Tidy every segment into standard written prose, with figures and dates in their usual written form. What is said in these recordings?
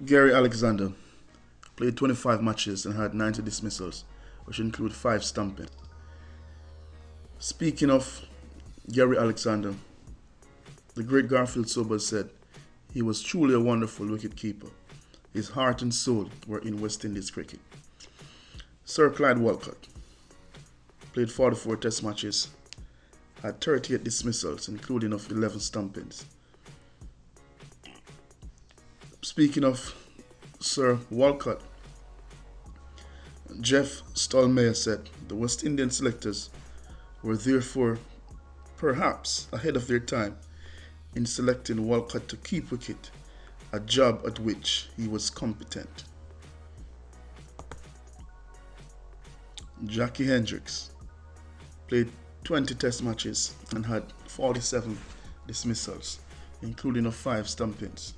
Gary Alexander played 25 matches and had 90 dismissals, which include 5 stumpings. Speaking of Gary Alexander, the great Garfield Sobers said he was truly a wonderful wicket-keeper. His heart and soul were in West Indies cricket. Sir Clyde Walcott played 44 test matches, had 38 dismissals, including of 11 stumpings. Speaking of Sir Walcott, Jeff Stallmeyer said the West Indian selectors were therefore perhaps ahead of their time in selecting Walcott to keep wicket, a job at which he was competent. Jackie Hendricks played 20 test matches and had 47 dismissals, including of 5 stumpings.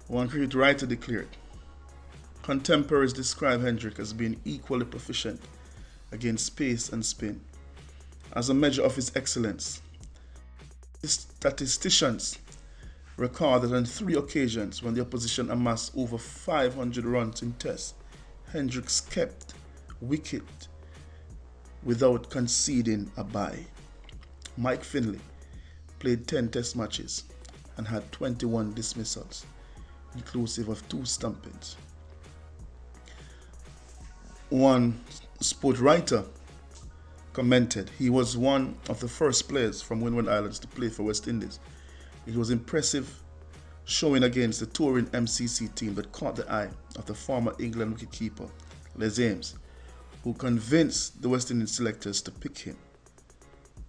One cricket writer declared, contemporaries describe Hendrick as being equally proficient against pace and spin. As a measure of his excellence, statisticians record that on 3 occasions when the opposition amassed over 500 runs in tests, Hendricks kept wicket without conceding a bye. Mike Finley played 10 test matches and had 21 dismissals, inclusive of 2 stumpings. One sport writer commented he was one of the first players from Windward Islands to play for West Indies. It was impressive showing against the touring MCC team that caught the eye of the former England wicketkeeper Les Ames, who convinced the West Indian selectors to pick him.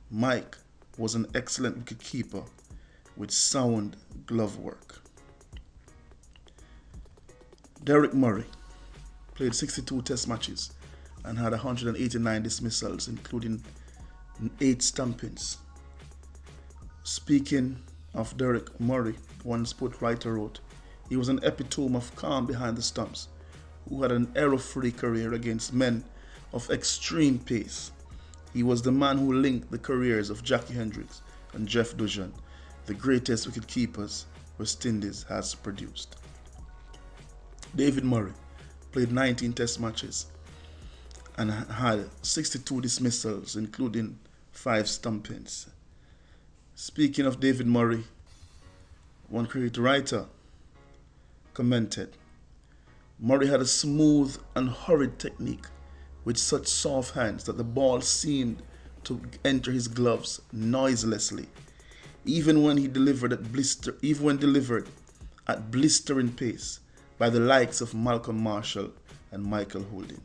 Mike was an excellent wicketkeeper with sound glove work. Derek Murray played 62 test matches and had 189 dismissals, including 8 stumpings. Speaking of Derek Murray, one sport writer wrote, he was an epitome of calm behind the stumps, who had an error-free career against men of extreme pace. He was the man who linked the careers of Jackie Hendricks and Jeff Duzhan, the greatest wicket-keepers West Indies has produced. David Murray played 19 test matches and had 62 dismissals, including 5 stumpings. Speaking of David Murray, one cricket writer commented, Murray had a smooth and hurried technique with such soft hands that the ball seemed to enter his gloves noiselessly, even when delivered at blistering pace by the likes of Malcolm Marshall and Michael Holding.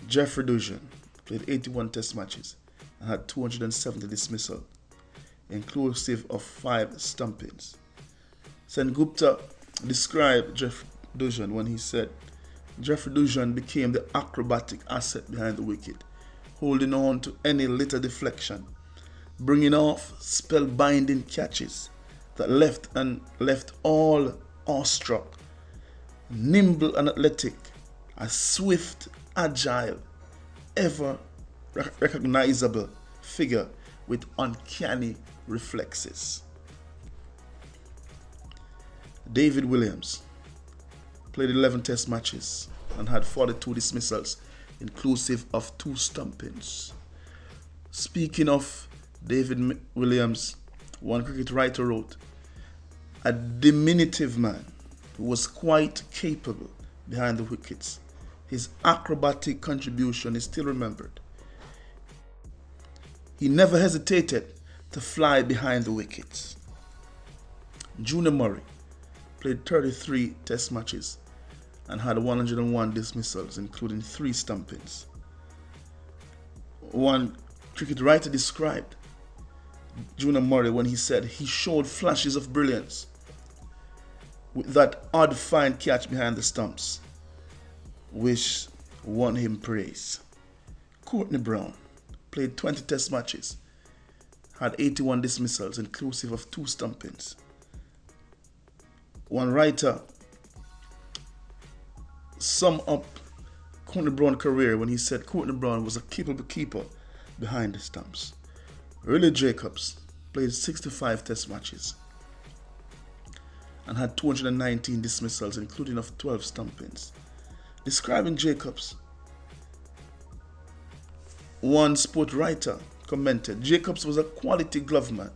Jeffrey Duzhan played 81 test matches and had 270 dismissals, inclusive of 5 stumpings. Sen Gupta described Jeffrey Duzhan when he said, Jeffrey Duzhan became the acrobatic asset behind the wicket, holding on to any little deflection, bringing off spellbinding catches that left all awestruck, nimble and athletic, a swift, agile, ever recognizable figure with uncanny reflexes. David Williams played 11 test matches and had 42 dismissals, inclusive of 2 stumpings. Speaking of David Williams, one cricket writer wrote, a diminutive man who was quite capable behind the wickets. His acrobatic contribution is still remembered. He never hesitated to fly behind the wickets. Junior Murray played 33 test matches and had 101 dismissals, including 3 stumpings. One cricket writer described Junior Murray when he said he showed flashes of brilliance with that odd fine catch behind the stumps, which won him praise. Courtney Brown played 20 test matches, had 81 dismissals, inclusive of 2 stumpings. One writer summed up Courtney Brown's career when he said Courtney Brown was a capable keeper behind the stumps. Riley Jacobs played 65 test matches and had 219 dismissals, including of 12 stumpings. Describing Jacobs, one sport writer commented, Jacobs was a quality gloveman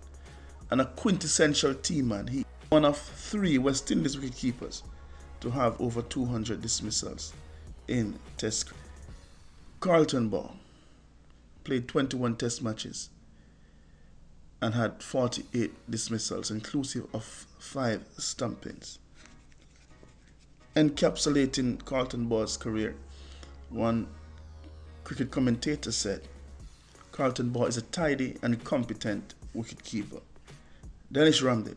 and a quintessential team man. He was one of 3 West Indies wicketkeepers to have over 200 dismissals in Test. Carlton Ball played 21 Test matches and had 48 dismissals, inclusive of 5 stumpings. Encapsulating Carlton Ball's career, one cricket commentator said, Carlton Ball is a tidy and competent wicketkeeper. Dennis Ramsden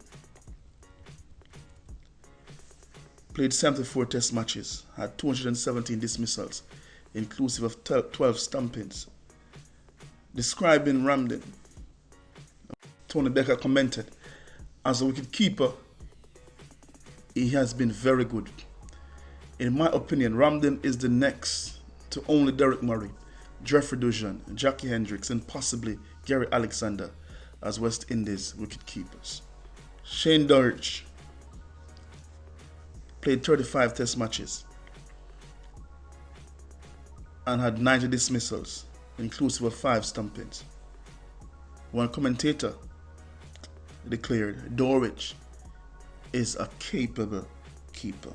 played 74 Test matches, had 217 dismissals, inclusive of 12 stumpings. Describing Ramsden, Tony Becker commented, as a wicketkeeper, he has been very good. In my opinion, Ramsden is the next to only Derek Murray, Jeffrey Dujan, Jackie Hendricks, and possibly Gary Alexander as West Indies wicketkeepers. Shane Durridge played 35 Test matches and had 90 dismissals, inclusive of 5 stumpings. One commentator declared, Durridge is a capable keeper.